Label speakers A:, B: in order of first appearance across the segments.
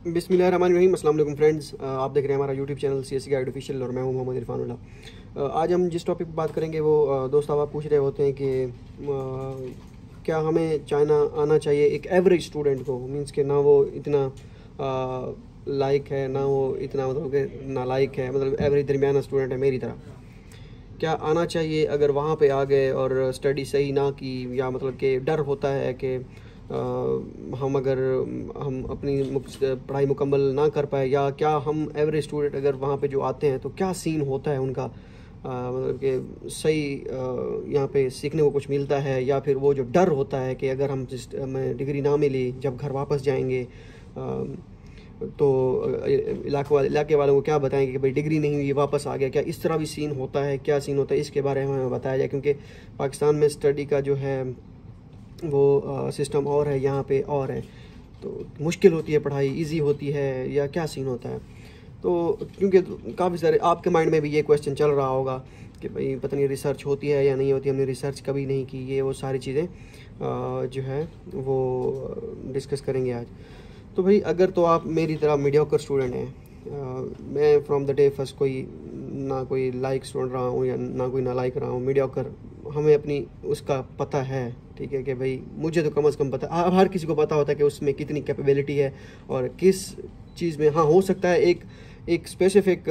A: बिस्मिल्लाहिर्रहमानिर्रहीम। अस्सलाम वालेकुम फ्रेंड्स, आप देख रहे हैं हमारा YouTube channel CSE guide official और मैं हूं मोहम्मद इरफानुल्लाह। आज हम जिस टॉपिक पर बात करेंगे वो दोस्त आप पूछ रहे होते हैं कि क्या हमें चाइना आना चाहिए एक एवरेज स्टूडेंट को, मींस कि ना वो इतना लाइक है ना वो इतना मतलब कि नालायक है, मतलब एवरेज दरमियाना स्टूडेंट है मेरी तरह। क्या आना चाहिए अगर वहाँ पे आ गए और स्टडी सही ना की, या मतलब कि डर होता है कि हम अगर हम अपनी पढ़ाई मुकम्मल ना कर पाए, या क्या हम एवरेज स्टूडेंट अगर वहाँ पे जो आते हैं तो क्या सीन होता है उनका, मतलब कि सही यहाँ पे सीखने को कुछ मिलता है, या फिर वो जो डर होता है कि अगर हमें डिग्री ना मिली जब घर वापस जाएंगे तो इलाके वालों को क्या बताएंगे कि भाई डिग्री नहीं हुई वापस आ गया। क्या इस तरह भी सीन होता है, क्या सीन होता है, इसके बारे में हमें बताया जाए, क्योंकि पाकिस्तान में स्टडी का जो है वो सिस्टम और है, यहाँ पे और है, तो मुश्किल होती है पढ़ाई, इजी होती है, या क्या सीन होता है। तो क्योंकि काफ़ी सारे आपके माइंड में भी ये क्वेश्चन चल रहा होगा कि भाई पता नहीं रिसर्च होती है या नहीं होती, हमने रिसर्च कभी नहीं की, ये वो सारी चीज़ें जो है वो डिस्कस करेंगे आज। तो भाई अगर तो आप मेरी तरह मीडियोकर स्टूडेंट हैं, मैं फ्रॉम द डे फर्स्ट ना कोई लाइक स्टूडेंट रहा हूँ या ना कोई ना लाइक रहा हूँ, मीडियोकर हमें अपनी उसका पता है, ठीक है, कि भाई मुझे तो कम से कम पता है, हर किसी को पता होता है कि उसमें कितनी कैपेबिलिटी है और किस चीज़ में हाँ हो सकता है एक स्पेसिफिक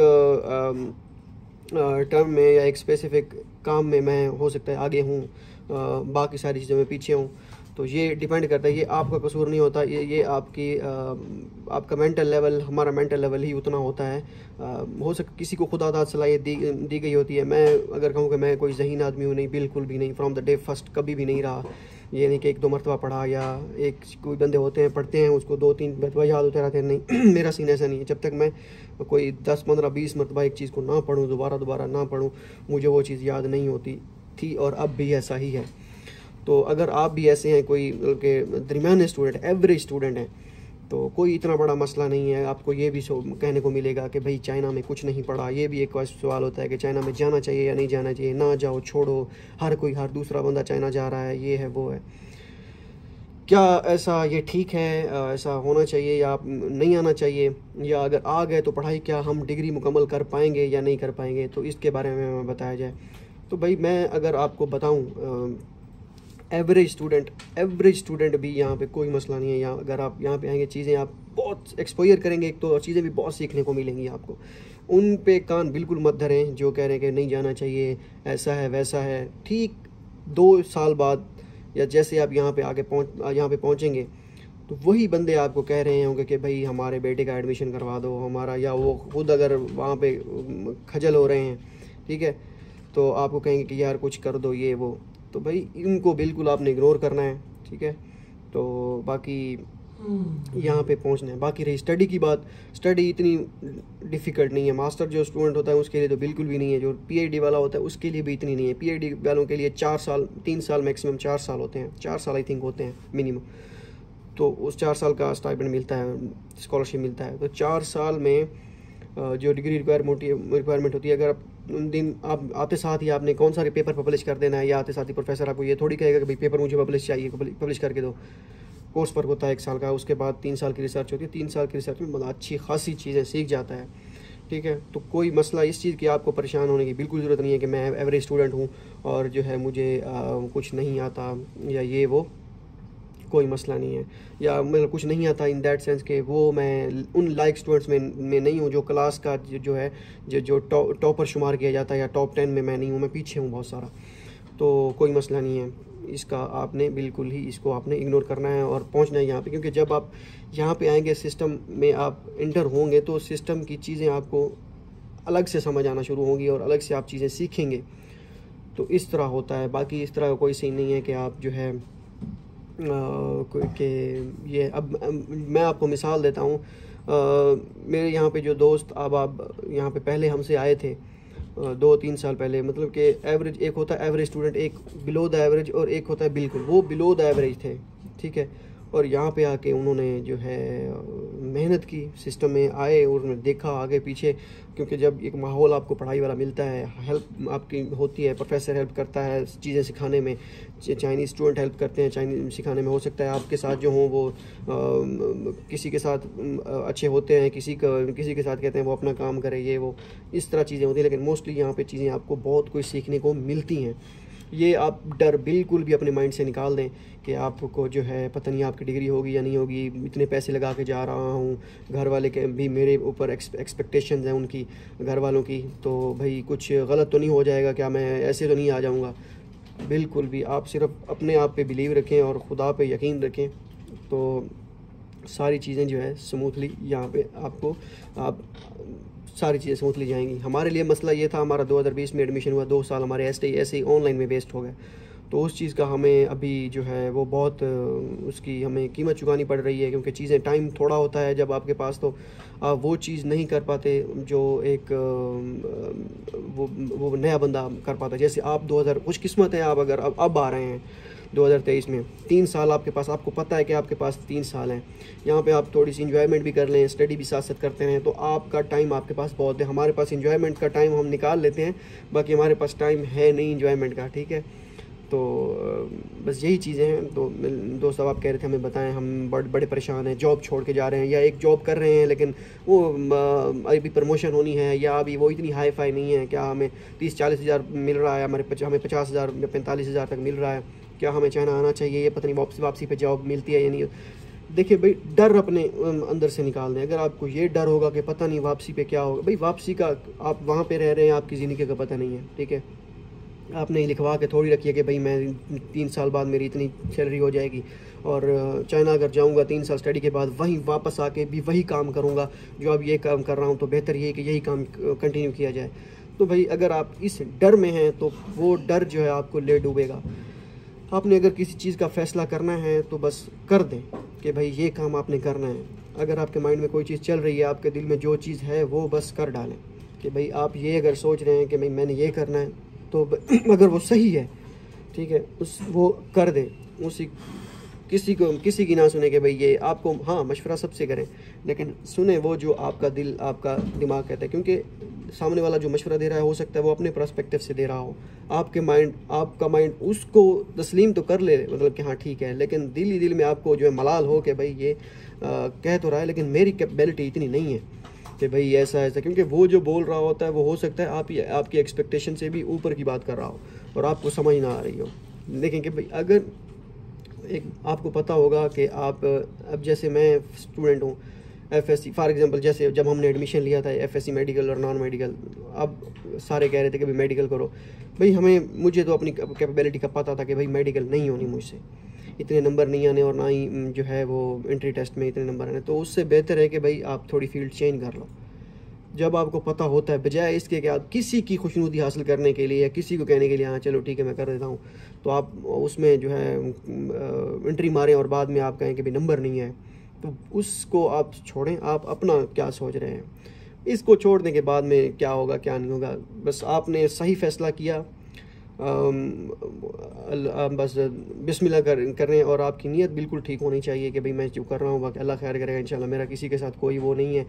A: टर्म में या एक स्पेसिफिक काम में मैं हो सकता है आगे हूँ, बाकी सारी चीज़ों में पीछे हूँ। तो ये डिपेंड करता है, ये आपका कसूर नहीं होता, ये आपका मेंटल लेवल, हमारा मेंटल लेवल ही उतना होता है। हो सकता किसी को खुदा सलाहियत दी गई होती है। मैं अगर कहूँ कि मैं कोई ज़हीन आदमी हूँ, नहीं, बिल्कुल भी नहीं, फ्रॉम द डे फर्स्ट कभी भी नहीं रहा। ये नहीं कि एक दो मरतबा पढ़ा, या कोई बंदे होते हैं पढ़ते हैं उसको 2-3 मरतबा याद होते रहते हैं, नहीं मेरा सीन ऐसा नहीं है। जब तक मैं कोई 10-15-20 मरतबा एक चीज़ को ना पढ़ूँ, दोबारा ना पढ़ूँ, मुझे वो चीज़ याद नहीं होती थी, और अब भी ऐसा ही है। तो अगर आप भी ऐसे हैं, कोई मतलब के दरमियाने स्टूडेंट, एवरेज स्टूडेंट हैं, तो कोई इतना बड़ा मसला नहीं है। आपको ये भी कहने को मिलेगा कि भाई चाइना में कुछ नहीं पढ़ा। ये भी एक सवाल होता है कि चाइना में जाना चाहिए या नहीं जाना चाहिए। ना जाओ, छोड़ो, हर दूसरा बंदा चाइना जा रहा है, ये है वो है। क्या ऐसा ये ठीक है, ऐसा होना चाहिए या नहीं आना चाहिए, या अगर आ गए तो पढ़ाई क्या हम डिग्री मुकम्मल कर पाएंगे या नहीं कर पाएंगे, तो इसके बारे में हमें बताया जाए। तो भाई मैं अगर आपको बताऊँ, एवरेज स्टूडेंट भी यहाँ पे कोई मसला नहीं है। यहाँ अगर आप यहाँ पे आएंगे, चीज़ें आप बहुत एक्सपोजर करेंगे एक तो, और चीज़ें भी बहुत सीखने को मिलेंगी आपको। उन पे कान बिल्कुल मत धरें जो कह रहे हैं कि नहीं जाना चाहिए, ऐसा है वैसा है। ठीक 2 साल बाद या जैसे आप यहाँ पे पहुँचेंगे, तो वही बंदे आपको कह रहे होंगे कि भाई हमारे बेटे का एडमिशन करवा दो हमारा, या वो खुद अगर वहाँ पे खजल हो रहे हैं, ठीक है, तो आपको कहेंगे कि यार कुछ कर दो ये वो। तो भाई इनको बिल्कुल आपने इग्नोर करना है, ठीक है। तो बाकी यहाँ पे पहुँचना है। बाकी रही स्टडी की बात, स्टडी इतनी डिफ़िकल्ट नहीं है। मास्टर जो स्टूडेंट होता है उसके लिए तो बिल्कुल भी नहीं है, जो PhD वाला होता है उसके लिए भी इतनी नहीं है। PhD वालों के लिए 4 साल, 3 साल मैक्सिमम, 4 साल होते हैं, 4 साल आई थिंक होते हैं मिनिमम। तो उस 4 साल का स्टाइपेंड मिलता है, स्कॉलरशिप मिलता है। तो 4 साल में जो डिग्री रिक्वायरमेंट होती है, अगर उन दिन आप आते साथ ही आपने कौन सा पेपर पब्लिश कर देना है, या आते साथ ही प्रोफेसर आपको ये थोड़ी कहेगा कि भाई पेपर मुझे पब्लिश चाहिए, पब्लिश करके दो। कोर्स वर्क होता है 1 साल का, उसके बाद 3 साल की रिसर्च होती है। 3 साल की रिसर्च में मतलब अच्छी खासी चीज़ें सीख जाता है, ठीक है। तो कोई मसला इस चीज़ की आपको परेशान होने की बिल्कुल ज़रूरत नहीं है कि मैं एवरेज स्टूडेंट हूँ और जो है मुझे कुछ नहीं आता या ये वो, कोई मसला नहीं है। या मतलब कुछ नहीं आता इन दैट सेंस कि वो मैं उन लाइक स्टूडेंट्स में नहीं हूँ जो क्लास का जो है जो टॉपर शुमार किया जाता है, या टॉप 10 में मैं नहीं हूँ, मैं पीछे हूँ बहुत सारा। तो कोई मसला नहीं है इसका, आपने बिल्कुल ही इसको आपने इग्नोर करना है और पहुँचना है यहाँ पे। क्योंकि जब आप यहाँ पे आएंगे, सिस्टम में आप इंटर होंगे, तो सिस्टम की चीज़ें आपको अलग से समझ आना शुरू होंगी और अलग से आप चीज़ें सीखेंगे। तो इस तरह होता है। बाकी इस तरह का कोई सीन नहीं है कि आप जो है कि ये अब मैं आपको मिसाल देता हूँ। मेरे यहाँ पे जो दोस्त अब यहाँ पे पहले हमसे आए थे 2-3 साल पहले, मतलब कि एवरेज, एक होता है एवरेज स्टूडेंट, एक बिलो द एवरेज, और एक होता है बिल्कुल, वो बिलो द एवरेज थे, ठीक है। और यहाँ पे आके उन्होंने जो है मेहनत की, सिस्टम में आए और उन्होंने देखा आगे पीछे, क्योंकि जब एक माहौल आपको पढ़ाई वाला मिलता है, हेल्प आपकी होती है, प्रोफेसर हेल्प करता है चीज़ें सिखाने में, चाइनीज़ स्टूडेंट हेल्प करते हैं चाइनीज़ सिखाने में, हो सकता है आपके साथ जो हों वो किसी के साथ अच्छे होते हैं, किसी के साथ कहते हैं वो अपना काम करे, ये वो इस तरह चीज़ें होती हैं, लेकिन मोस्टली यहाँ पे चीज़ें आपको बहुत कुछ सीखने को मिलती हैं। ये आप डर बिल्कुल भी अपने माइंड से निकाल दें कि आपको जो है पता नहीं आपकी डिग्री होगी या नहीं होगी, इतने पैसे लगा के जा रहा हूँ, घर वाले के भी मेरे ऊपर एक्सपेक्टेशंस हैं उनकी, घर वालों की, तो भाई कुछ गलत तो नहीं हो जाएगा क्या, मैं ऐसे तो नहीं आ जाऊँगा। बिल्कुल भी, आप सिर्फ अपने आप पे बिलीव रखें और खुदा पे यकीन रखें, तो सारी चीज़ें जो है स्मूथली यहाँ पे आपको आप सारी चीज़ें स्मूथली जाएंगी। हमारे लिए मसला ये था, हमारा 2020 में एडमिशन हुआ, 2 साल हमारे ऐसे ही ऑनलाइन में वेस्ट हो गए, तो उस चीज़ का हमें अभी जो है वो बहुत उसकी हमें कीमत चुकानी पड़ रही है, क्योंकि चीज़ें टाइम थोड़ा होता है जब आपके पास, तो आप वो चीज़ नहीं कर पाते जो एक वो नया बंदा कर पाता है। जैसे आप 2000 खुशकिस्मत हैं, आप अगर अब आ रहे हैं 2023 में, 3 साल आपके पास, आपको पता है कि आपके पास 3 साल हैं, यहाँ पे आप थोड़ी सी इन्जॉयमेंट भी कर लें, स्टडी भी साथ साथ करते रहें, तो आपका टाइम आपके पास बहुत है। हमारे पास इन्जॉयमेंट का टाइम हम निकाल लेते हैं, बाकी हमारे पास टाइम है नहीं इन्जॉयमेंट का, ठीक है। तो बस यही चीज़ें हैं। तो दोस्त साहब आप कह रहे थे हमें बताएं, हम बड़े परेशान हैं, जॉब छोड़ के जा रहे हैं या एक जॉब कर रहे हैं लेकिन वो अभी प्रमोशन होनी है या अभी वो इतनी हाई फाई नहीं है, क्या हमें 30-40 हज़ार मिल रहा है, हमें 50 हज़ार या 45 हज़ार तक मिल रहा है, क्या हमें चाइना आना चाहिए, ये पता नहीं वापसी पे जॉब मिलती है या नहीं। देखिए भाई, डर अपने अंदर से निकाल दें। अगर आपको ये डर होगा कि पता नहीं वापसी पे क्या होगा, भाई वापसी का आप वहाँ पे रह रहे हैं, आपकी ज़िंदगी का पता नहीं है, ठीक है। आपने लिखवा के थोड़ी रखी है कि भाई मैं 3 साल बाद मेरी इतनी सैलरी हो जाएगी और चाइना अगर जाऊंगा 3 साल स्टडी के बाद वहीं वापस आके भी वही काम करूंगा जो अब ये काम कर रहा हूं, तो बेहतर ये है कि यही काम कंटिन्यू किया जाए। तो भाई अगर आप इस डर में हैं तो वो डर जो है आपको ले डूबेगा। आपने अगर किसी चीज़ का फ़ैसला करना है तो बस कर दें कि भाई ये काम आपने करना है। अगर आपके माइंड में कोई चीज़ चल रही है, आपके दिल में जो चीज़ है वो बस कर डालें कि भाई आप ये अगर सोच रहे हैं कि भाई मैंने ये करना है, तो अगर वो सही है, ठीक है, वो कर दें। उसी किसी की ना सुने कि भाई ये आपको, हाँ मशवरा सबसे करें, लेकिन सुने वो जो आपका दिल आपका दिमाग कहता है, क्योंकि सामने वाला जो मशवरा दे रहा है हो सकता है वो अपने पर्सपेक्टिव से दे रहा हो, आपका माइंड उसको तस्लीम तो कर ले, मतलब कि हाँ ठीक है, लेकिन दिल ही दिल में आपको जो है मलाल हो कि भाई ये कह तो रहा है लेकिन मेरी कैपेबिलिटी इतनी नहीं है कि भाई ऐसा, क्योंकि वो जो बोल रहा होता है वो हो सकता है आपकी एक्सपेक्टेशन से भी ऊपर की बात कर रहा हो और आपको समझ ना आ रही हो। लेकिन कि भाई अगर एक आपको पता होगा कि आप, अब जैसे मैं स्टूडेंट हूँ एफएससी फॉर एग्जांपल, जैसे जब हमने एडमिशन लिया था एफएससी मेडिकल और नॉन मेडिकल, अब सारे कह रहे थे कि भाई मेडिकल करो, भाई मुझे तो अपनी कैपेबिलिटी का पता था कि भाई मेडिकल नहीं होनी मुझसे, इतने नंबर नहीं आने और ना ही जो है वो एंट्री टेस्ट में इतने नंबर आने, तो उससे बेहतर है कि भाई आप थोड़ी फील्ड चेंज कर लो। जब आपको पता होता है, बजाय इसके कि आप किसी की खुशनुदी हासिल करने के लिए या किसी को कहने के लिए हाँ चलो ठीक है मैं कर देता हूँ, तो आप उसमें जो है एंट्री मारें और बाद में आप कहें कि भाई नंबर नहीं है, तो उसको आप छोड़ें। आप अपना क्या सोच रहे हैं, इसको छोड़ने के बाद में क्या होगा क्या नहीं होगा, बस आपने सही फैसला किया, बस बिस्मिल्लाह करें और आपकी नीयत बिल्कुल ठीक होनी चाहिए कि भाई मैं जो कर रहा हूँ बाकी अल्लाह खैर करेगा इंशाल्लाह। मेरा किसी के साथ कोई वो नहीं है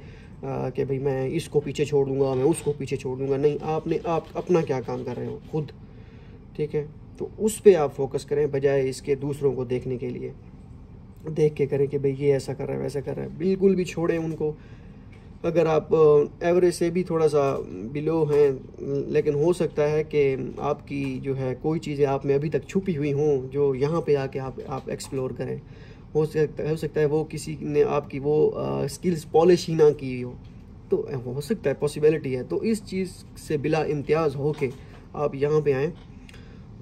A: कि भाई मैं इसको पीछे छोड़ दूँगा, मैं उसको पीछे छोड़ दूँगा, नहीं, आप अपना क्या काम कर रहे हो खुद, ठीक है, तो उस पर आप फोकस करें बजाय इसके दूसरों को देखने के लिए, देख के करें कि भाई ये ऐसा कर रहा है वैसा कर रहा है, बिल्कुल भी छोड़ें उनको। अगर आप एवरेज से भी थोड़ा सा बिलो हैं, लेकिन हो सकता है कि आपकी जो है कोई चीज़ें आप में अभी तक छुपी हुई हों जो यहाँ पे आके आप एक्सप्लोर करें, हो सकता है वो किसी ने आपकी वो स्किल्स पॉलिश ही ना की हो, तो हो सकता है पॉसिबिलिटी है। तो इस चीज़ से बिला इम्तियाज़ हो के आप यहाँ पे आएँ,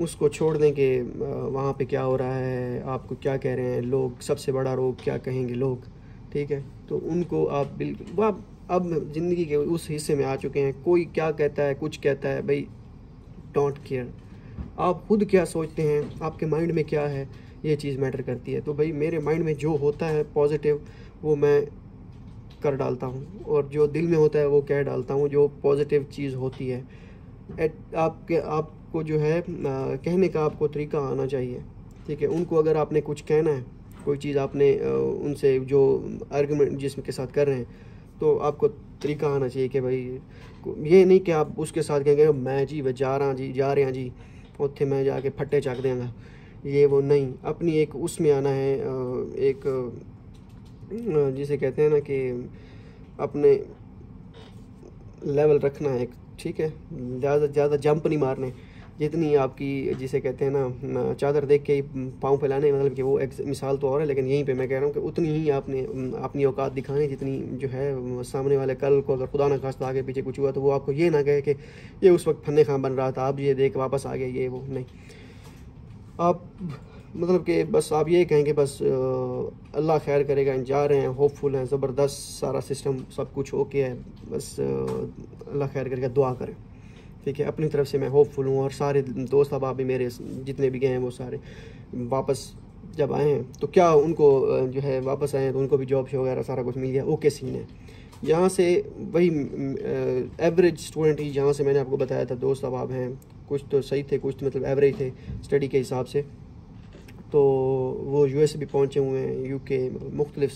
A: उसको छोड़ दें कि वहाँ पे क्या हो रहा है, आपको क्या कह रहे हैं लोग, सबसे बड़ा रोग क्या कहेंगे लोग, ठीक है, तो उनको आप बिल्कुल, आप अब ज़िंदगी के उस हिस्से में आ चुके हैं, कोई क्या कहता है कुछ कहता है, भाई डोंट केयर, आप खुद क्या सोचते हैं, आपके माइंड में क्या है, ये चीज़ मैटर करती है। तो भाई मेरे माइंड में जो होता है पॉजिटिव वो मैं कर डालता हूँ, और जो दिल में होता है वो कह डालता हूँ, जो पॉजिटिव चीज़ होती है। आपको जो है कहने का आपको तरीका आना चाहिए, ठीक है। उनको अगर आपने कुछ कहना है कोई चीज़ आपने उनसे जो आर्गूमेंट जिसके साथ कर रहे हैं, तो आपको तरीका आना चाहिए कि भाई ये नहीं कि आप उसके साथ कहेंगे मैं जी वे जा रहे हैं जी उत्थे मैं जाके फट्टे चक देंगे, ये वो नहीं। अपनी एक उसमें आना है, एक जिसे कहते हैं ना कि अपने लेवल रखना है, ठीक है। ज़्यादा जंप नहीं मारने, जितनी आपकी जिसे कहते हैं ना चादर देख के ही पाँव फैलाने, मतलब कि वो एक मिसाल तो और है, लेकिन यहीं पे मैं कह रहा हूँ कि उतनी ही आपने अपनी औकात दिखानी जितनी जो है सामने वाले कल को अगर खुदा ना खास्ता आगे पीछे कुछ हुआ तो वो आपको ये ना कहे कि ये उस वक्त फन्ने खां बन रहा था, आप ये देख वापस आ गए, ये वो नहीं। आप मतलब कि बस आप ये कहें कि बस अल्लाह खैर करेगा, जा रहे हैं, होपफुल हैं, ज़बरदस्त सारा सिस्टम सब कुछ ओके है, बस अल्लाह खैर करेगा, दुआ करें, ठीक है। अपनी तरफ से मैं होपफुल हूँ, और सारे दोस्त अब भी मेरे जितने भी गए हैं वो सारे वापस जब आए हैं तो क्या उनको जो है वापस आए हैं तो उनको भी जॉब वगैरह सारा कुछ मिल गया, ओके सीन है। यहाँ से वही एवरेज स्टूडेंट ही, जहाँ से मैंने आपको बताया था दोस्त अब हैं, कुछ तो सही थे, कुछ तो मतलब एवरेज थे स्टडी के हिसाब से, तो वो यूएस भी पहुँचे हुए हैं, यूके, मुख्तलिफ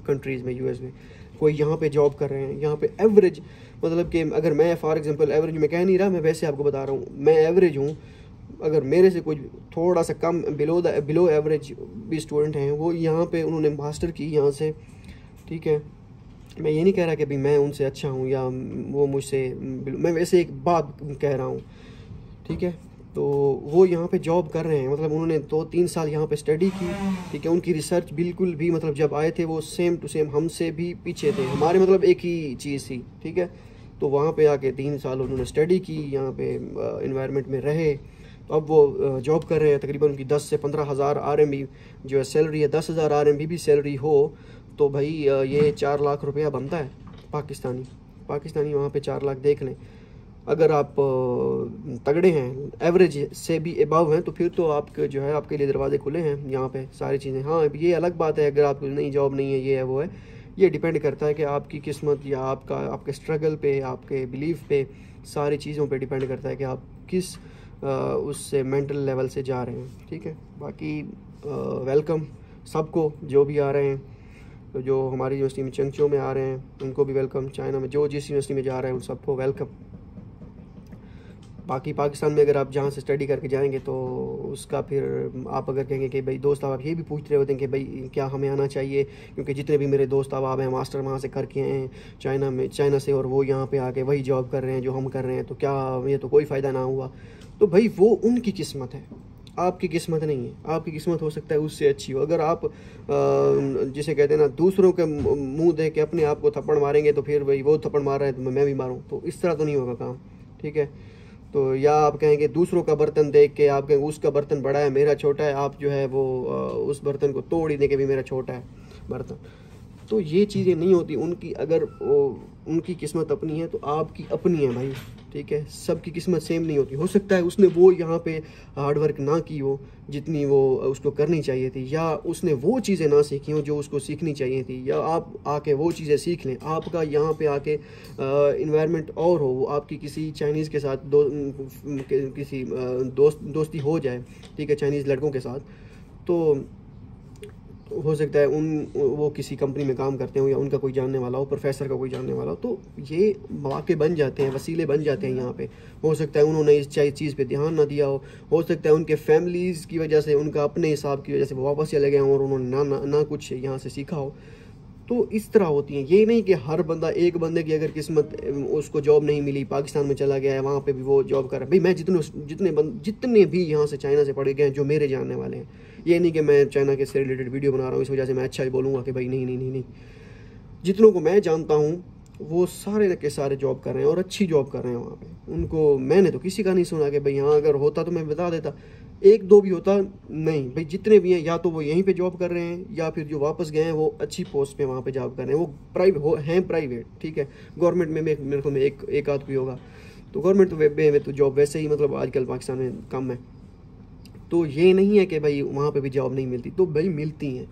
A: कंट्रीज़ में, यूएस में कोई यहाँ पे जॉब कर रहे हैं। यहाँ पे एवरेज मतलब कि अगर मैं फॉर एग्जांपल एवरेज मैं कह नहीं रहा, मैं वैसे आपको बता रहा हूँ, मैं एवरेज हूँ, अगर मेरे से कुछ थोड़ा सा कम बिलो एवरेज भी स्टूडेंट हैं, वो यहाँ पे उन्होंने मास्टर की यहाँ से, ठीक है। मैं ये नहीं कह रहा कि भाई मैं उनसे अच्छा हूँ या वो मुझसे, मैं वैसे एक बात कह रहा हूँ, ठीक है। तो वो यहाँ पे जॉब कर रहे हैं, मतलब उन्होंने 2-3 साल यहाँ पे स्टडी की, ठीक है। उनकी रिसर्च बिल्कुल भी मतलब जब आए थे वो सेम टू सेम हमसे भी पीछे थे, हमारे मतलब एक ही चीज़ थी, ठीक है। तो वहाँ पे आके 3 साल उन्होंने स्टडी की, यहाँ पे इन्वायरमेंट में रहे, तो अब वो जॉब कर रहे हैं। तकरीबन उनकी 10 से 15 हज़ार RMB जो है सैलरी है, 10,000 RMB भी सैलरी हो तो भाई ये 4 लाख रुपया बनता है पाकिस्तानी वहाँ पे 4 लाख देख लें। अगर आप तगड़े हैं, एवरेज से भी अबव हैं, तो फिर तो आपके जो है आपके लिए दरवाजे खुले हैं यहाँ पे सारी चीज़ें। हाँ ये अलग बात है अगर आपको नई जॉब नहीं है, ये है वो है, ये डिपेंड करता है कि आपकी किस्मत या आपके स्ट्रगल पे, आपके बिलीफ पे, सारी चीज़ों पे डिपेंड करता है कि आप किस उससे मेंटल लेवल से जा रहे हैं, ठीक है। बाकी वेलकम सबको जो भी आ रहे हैं, तो जो हमारी यूनिवर्सिटी में चंगचो में आ रहे हैं उनको भी वेलकम, चाइना में जो जिस यूनिवर्सिटी में जा रहे हैं उन सबको वेलकम। बाकी पाकिस्तान में अगर आप जहाँ से स्टडी करके जाएंगे तो उसका फिर आप अगर कहेंगे कि भाई दोस्त आप ये भी पूछ रहे होते हैं कि भाई क्या हमें आना चाहिए, क्योंकि जितने भी मेरे दोस्त अब हैं मास्टर वहाँ से करके आए हैं चाइना से, और वो यहाँ पे आके वही जॉब कर रहे हैं जो हम कर रहे हैं, तो क्या ये तो कोई फ़ायदा ना हुआ। तो भाई वो उनकी किस्मत है, आपकी किस्मत नहीं है। आपकी किस्मत हो सकता है उससे अच्छी हो। अगर आप जिसे कहते हैं ना दूसरों के मुंह देख के अपने आप को थप्पड़ मारेंगे तो फिर भाई वो थप्पड़ मार रहा है तो मैं भी मारूं, तो इस तरह तो नहीं होगा काम, ठीक है। तो या आप कहेंगे दूसरों का बर्तन देख के आप कहेंगे उसका बर्तन बड़ा है मेरा छोटा है, आप जो है वो उस बर्तन को तोड़ ही दें कि भी मेरा छोटा है बर्तन, तो ये चीज़ें नहीं होती। उनकी अगर उनकी किस्मत अपनी है तो आपकी अपनी है भाई, ठीक है। सबकी किस्मत सेम नहीं होती। हो सकता है उसने वो यहाँ पे हार्ड वर्क ना की हो जितनी वो उसको करनी चाहिए थी, या उसने वो चीज़ें ना सीखी हो जो उसको सीखनी चाहिए थी, या आप आके वो चीज़ें सीख लें। आपका यहाँ पे आके इन्वायरमेंट और हो, आपकी किसी चाइनीज़ के साथ किसी दोस्ती हो जाए, ठीक है, चाइनीज़ लड़कों के साथ, तो हो सकता है वो किसी कंपनी में काम करते हो या उनका कोई जानने वाला हो, प्रोफेसर का कोई जानने वाला हो, तो ये मौके बन जाते हैं, वसीले बन जाते हैं यहाँ पे। हो सकता है उन्होंने इस चीज़ पे ध्यान ना दिया हो सकता है उनके फैमिलीज़ की वजह से, उनका अपने हिसाब की वजह से वो वापस चले गए हों और उन्होंने ना कुछ यहाँ से सीखा हो। तो इस तरह होती हैं। ये नहीं कि हर बंदा, एक बंदे की अगर किस्मत उसको जॉब नहीं मिली, पाकिस्तान में चला गया है, वहाँ पे भी वो जॉब कर रहा है। भाई मैं जितने भी यहाँ से चाइना से पढ़ गए हैं जो मेरे जानने वाले हैं, ये नहीं कि मैं चाइना के से रिलेटेड वीडियो बना रहा हूँ इस वजह से मैं अच्छा ही बोलूँगा कि भाई नहीं, जितनों को मैं जानता हूँ वो सारे के सारे जॉब कर रहे हैं और अच्छी जॉब कर रहे हैं वहाँ पे। उनको मैंने तो किसी का नहीं सुना कि भाई यहाँ अगर होता तो मैं बता देता, 1-2 भी होता, नहीं भाई जितने भी हैं या तो वो यहीं पे जॉब कर रहे हैं या फिर जो वापस गए हैं वो अच्छी पोस्ट पे वहाँ पे जॉब कर रहे हैं। वो प्राइवेट, ठीक है। गवर्नमेंट में मेरे को एक आध भी होगा, तो गवर्नमेंट में तो जॉब वैसे ही मतलब आजकल पाकिस्तान में कम है। तो ये नहीं है कि भाई वहाँ पे भी जॉब नहीं मिलती, तो भाई मिलती हैं।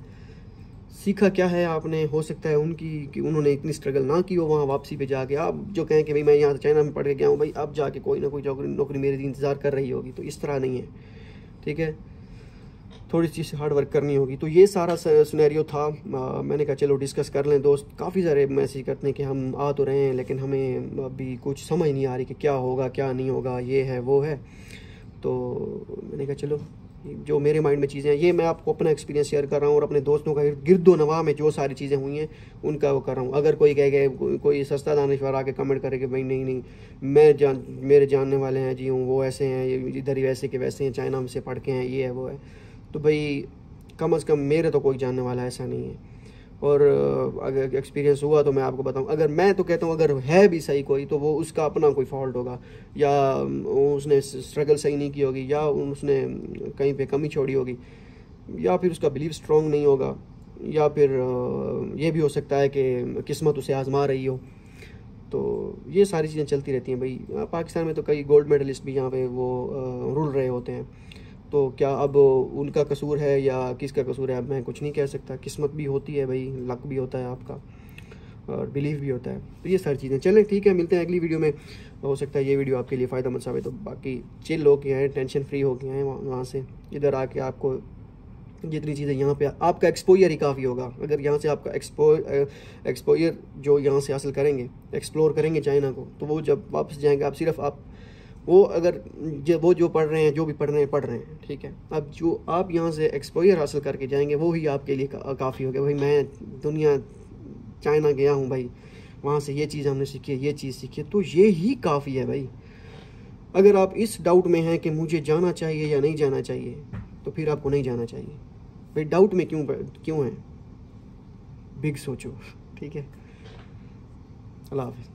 A: सीखा क्या है आपने, हो सकता है कि उन्होंने इतनी स्ट्रगल ना की हो वहाँ वापसी पे जाके। आप जो कहें कि भाई मैं यहाँ चाइना में पढ़ के गया हूँ, भाई अब जाके कोई ना कोई नौकरी मेरे इंतज़ार कर रही होगी, तो इस तरह नहीं है, ठीक है। थोड़ी सी हार्ड वर्क करनी होगी। तो ये सारा सिनेरियो था। मैंने कहा चलो डिस्कस कर लें। दोस्त काफ़ी सारे मैसेज करते हैं कि हम आ तो रहे हैं लेकिन हमें अभी कुछ समझ नहीं आ रही कि क्या होगा क्या नहीं होगा, ये है वो है। तो मैंने कहा चलो जो मेरे माइंड में चीज़ें हैं ये मैं आपको अपना एक्सपीरियंस शेयर कर रहा हूँ और अपने दोस्तों का गिरदो नवाह में जो सारी चीज़ें हुई हैं उनका वो कर रहा हूँ। अगर कोई कह गए, कोई सस्ता दानिशवर आके कमेंट करे कि भाई नहीं मेरे जानने वाले हैं जी हूँ, वो ऐसे हैं, ये इधर ही वैसे के वैसे हैं, चाइना में से पढ़ के हैं, ये है वो है, तो भाई कम से कम मेरे तो कोई जानने वाला ऐसा नहीं है। और अगर एक्सपीरियंस हुआ तो मैं आपको बताऊं। अगर मैं तो कहता हूं अगर है भी सही कोई तो वो उसका अपना कोई फॉल्ट होगा, या उसने स्ट्रगल सही नहीं की होगी, या उसने कहीं पे कमी छोड़ी होगी, या फिर उसका बिलीव स्ट्रॉन्ग नहीं होगा, या फिर ये भी हो सकता है कि किस्मत उसे आजमा रही हो। तो ये सारी चीज़ें चलती रहती हैं भाई। पाकिस्तान में तो कई गोल्ड मेडलिस्ट भी यहाँ पे वो रुल रहे होते हैं। तो क्या अब उनका कसूर है या किसका कसूर है, अब मैं कुछ नहीं कह सकता। किस्मत भी होती है भाई, लक भी होता है आपका, और बिलीव भी होता है। तो ये सारी चीज़ें चलें, ठीक है, मिलते हैं अगली वीडियो में। हो सकता है ये वीडियो आपके लिए फ़ायदेमंद साबित हो। बाकी चिल हो गए हैं, टेंशन फ्री हो गए हैं वहाँ से। इधर आके आपको जितनी चीज़ें यहाँ पे आपका एक्सपोजर ही काफ़ी होगा। अगर यहाँ से आपका एक्सपोजर जो यहाँ से हासिल करेंगे, एक्सप्लोर करेंगे चाइना को, तो वो जब वापस जाएंगे आप सिर्फ आप वो अगर वो जो पढ़ रहे हैं, जो भी पढ़ रहे हैं, ठीक है, अब जो आप यहाँ से एक्सपोजर हासिल करके जाएंगे वो ही आपके लिए काफ़ी हो गया। भाई मैं दुनिया चाइना गया हूँ भाई, वहाँ से ये चीज़ हमने सीखी है, ये चीज़ सीखी है, तो ये ही काफ़ी है भाई। अगर आप इस डाउट में हैं कि मुझे जाना चाहिए या नहीं जाना चाहिए, तो फिर आपको नहीं जाना चाहिए भाई। डाउट में क्यों है, बिग सोचो, ठीक है। अल्लाह हाफ़िज़।